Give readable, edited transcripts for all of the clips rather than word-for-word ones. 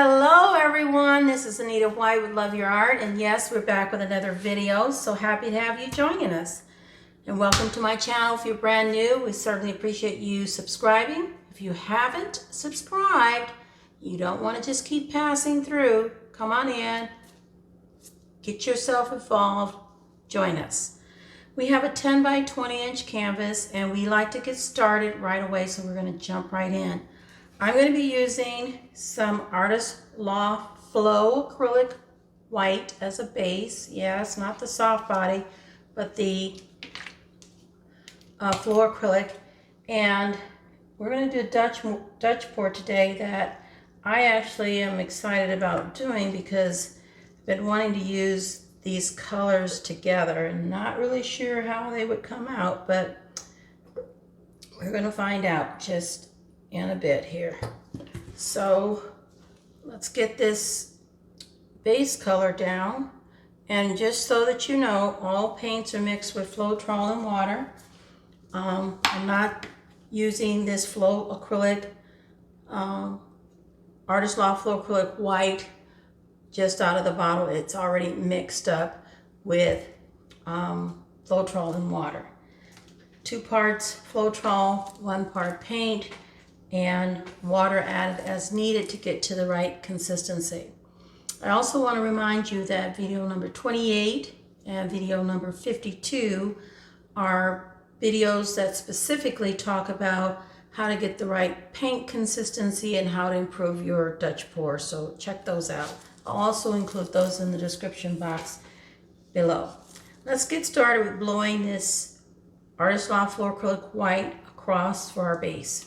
Hello everyone, this is Anita White with Love Your Art, and yes, we're back with another video. So happy to have you joining us. And welcome to my channel. If you're brand new, we certainly appreciate you subscribing. If you haven't subscribed, you don't want to just keep passing through. Come on in, get yourself involved, join us. We have a 10 by 20 inch canvas and we like to get started right away, so we're going to jump right in. I'm going to be using some Loft Floetrol white as a base. Yes, not the soft body, but the Floetrol. And we're going to do a Dutch pour today that I actually am excited about doing because I've been wanting to use these colors together and not really sure how they would come out, but we're going to find out just in a bit here. So let's get this base color down, and just so that you know, all paints are mixed with Floetrol and water. I'm not using this Floetrol Artist Loft Floetrol white just out of the bottle. It's already mixed up with Floetrol and water. 2 parts Floetrol, 1 part paint, and water added as needed to get to the right consistency. I also want to remind you that video number 28 and video number 52 are videos that specifically talk about how to get the right paint consistency and how to improve your Dutch pour, so check those out. I'll also include those in the description box below. Let's get started with blowing this Artist Loft Floetrol white across for our base.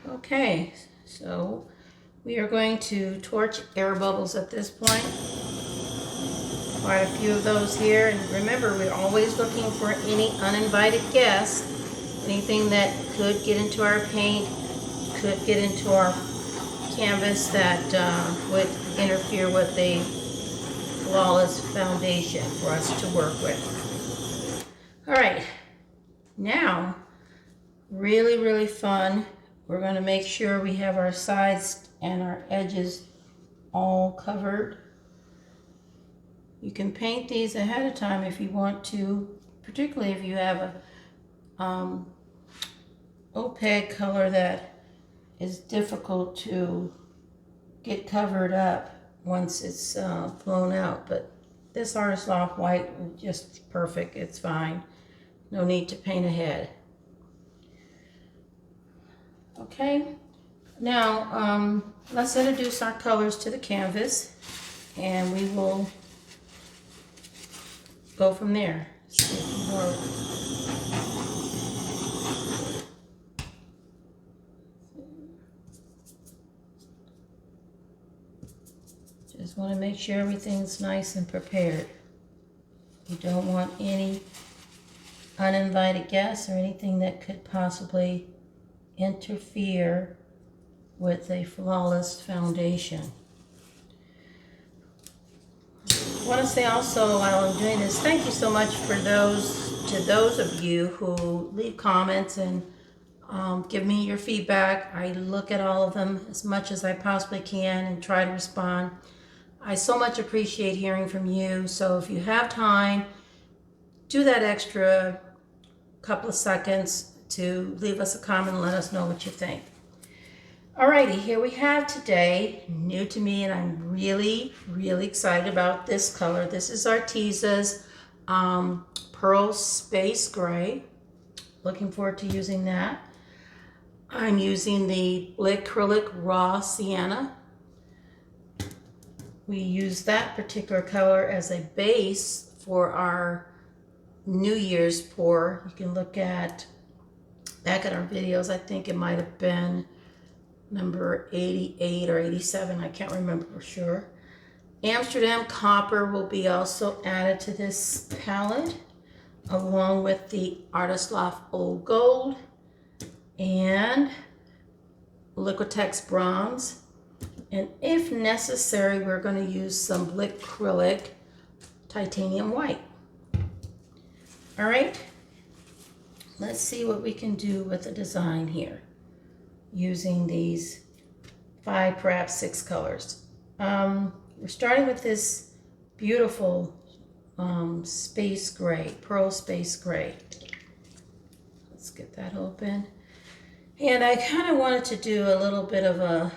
Okay, so we are going to torch air bubbles at this point. Quite a few of those here, and remember, we're always looking for any uninvited guests, anything that could get into our paint, could get into our canvas that would interfere with a flawless foundation for us to work with. All right, now, really fun. We're going to make sure we have our sides and our edges all covered. You can paint these ahead of time if you want to, particularly if you have a opaque color that is difficult to get covered up once it's flown out. But this Artist Loft white is just perfect. It's fine. No need to paint ahead. Okay, now let's introduce our colors to the canvas, and we will go from there. Just want to make sure everything's nice and prepared. You don't want any uninvited guests or anything that could possibly interfere with a flawless foundation. I want to say also, while I'm doing this, thank you so much for those of you who leave comments and give me your feedback. I look at all of them as much as I possibly can and try to respond. I so much appreciate hearing from you. So if you have time, do that extra couple of seconds to leave us a comment and let us know what you think. Alrighty, here we have today, new to me, and I'm really excited about this color. This is Arteza's Pearl Space Gray. Looking forward to using that. I'm using the Blickrylic Raw Sienna. We use that particular color as a base for our New Year's pour. You can look at back at our videos. I think it might have been number 88 or 87, I can't remember for sure. Amsterdam copper will be also added to this palette, along with the Loft Old Gold and Liquitez bronze. And if necessary, we're going to use some Blickrylic titanium white. All right, let's see what we can do with the design here using these 5, perhaps 6 colors. We're starting with this beautiful space gray, pearl space gray. Let's get that open. And I kind of wanted to do a little bit of a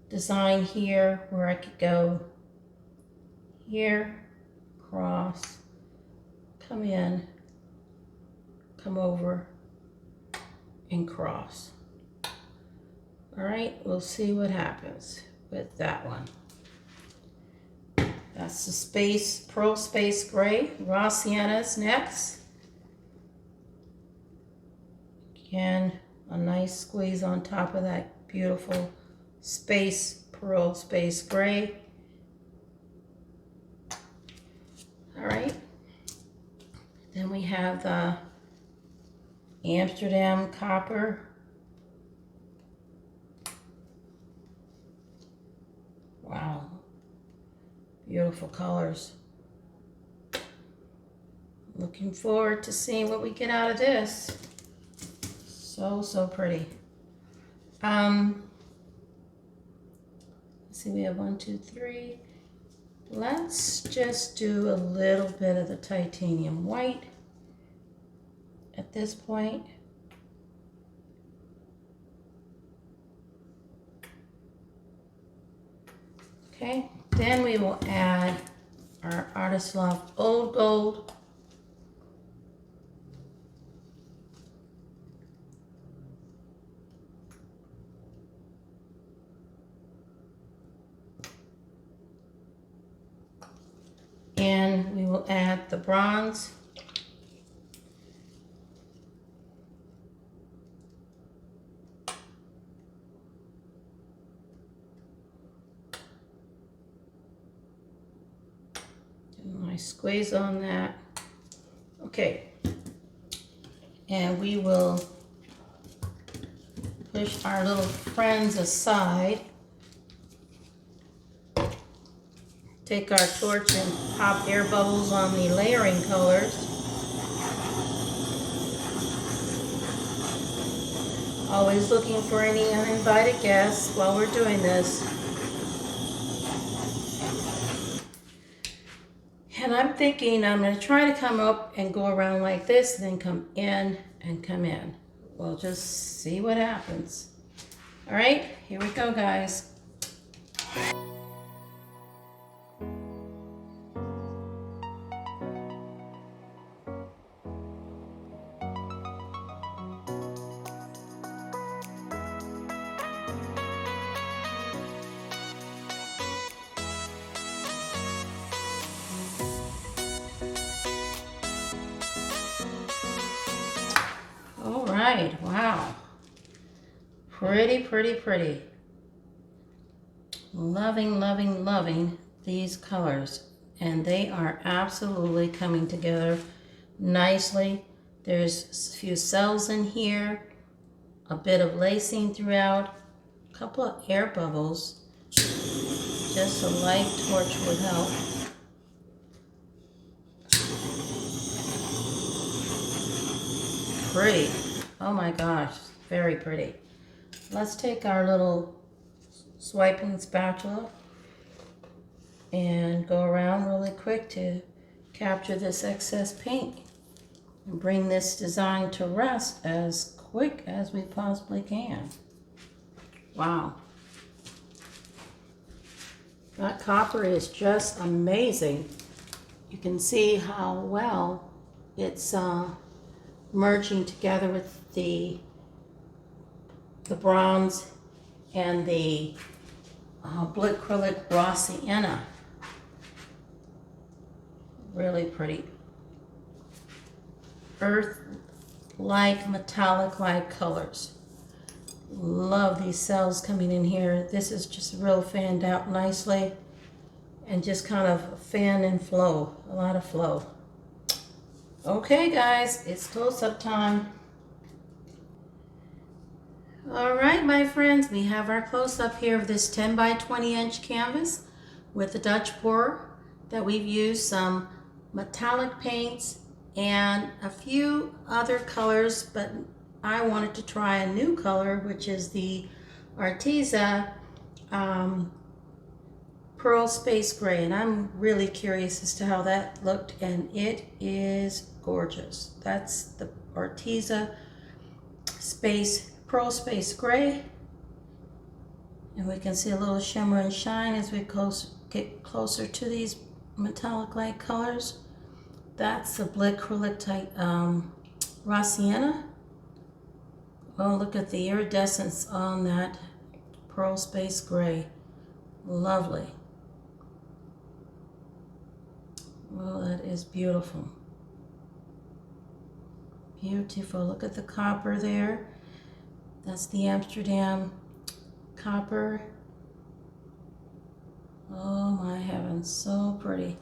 design here where I could go here, cross, come in, come over, and cross. All right, we'll see what happens with that one. That's the pearl space gray. Raw sienna's next. Again, a nice squeeze on top of that beautiful pearl space gray. All right. Then we have the Amsterdam copper. Wow. Beautiful colors. Looking forward to seeing what we get out of this. So pretty. Let's see, we have 1, 2, 3. Let's just do a little bit of the titanium white at this point. Okay, then we will add our Loft Old Gold. And we will add the bronze. Nice squeeze on that. Okay. And we will push our little friends aside. Take our torch and pop air bubbles on the layering colors. Always looking for any uninvited guests while we're doing this. And I'm thinking I'm going to try to come up and go around like this, and then come in and come in. We'll just see what happens. All right, here we go, guys. All right, wow. Pretty. Loving these colors. And they are absolutely coming together nicely. There's a few cells in here, a bit of lacing throughout, a couple of air bubbles. Just a light torch would help. Pretty. Oh my gosh, very pretty. Let's take our little swiping spatula and go around really quick to capture this excess paint and bring this design to rest as quick as we possibly can. Wow. That copper is just amazing. You can see how well it's merging together with the bronze and the Blickrylic raw sienna. Really pretty. Earth-like, metallic-like colors. Love these cells coming in here. This is just real fanned out nicely and just kind of fan and flow, a lot of flow. Okay guys, it's close-up time. All right, my friends, we have our close-up here of this 10 by 20 inch canvas with the Dutch pourer that we've used some metallic paints and a few other colors, but I wanted to try a new color, which is the Arteza Pearl Space Gray, and I'm really curious as to how that looked, and it is gorgeous. That's the Arteza Pearl Space Gray, and we can see a little shimmer and shine as we get closer to these metallic-like colors. That's the Blickrylic type raw Sienna. Oh, look at the iridescence on that Pearl Space Gray. Lovely. Oh, that is beautiful. Beautiful. Look at the copper there. That's the Amsterdam copper. Oh my heavens, so pretty.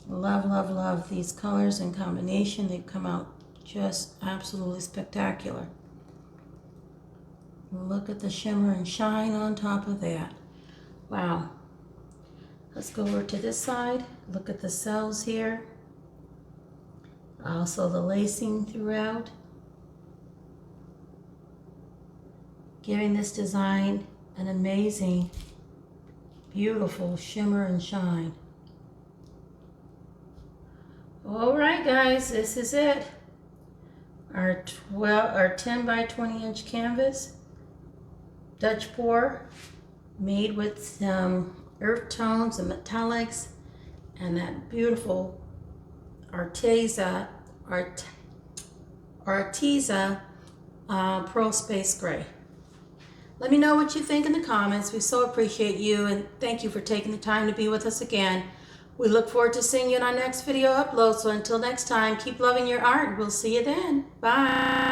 Love, love, love these colors in combination. They come out just absolutely spectacular. Look at the shimmer and shine on top of that. Wow. Let's go over to this side. Look at the cells here. Also the lacing throughout. Giving this design an amazing, beautiful shimmer and shine. All right, guys, this is it. Our 10 by 20 inch canvas, Dutch pour, made with some earth tones and metallics, and that beautiful Arteza Pearl Space Gray. Let me know what you think in the comments. We so appreciate you, and thank you for taking the time to be with us again. We look forward to seeing you in our next video upload. So until next time, keep loving your art. We'll see you then. Bye.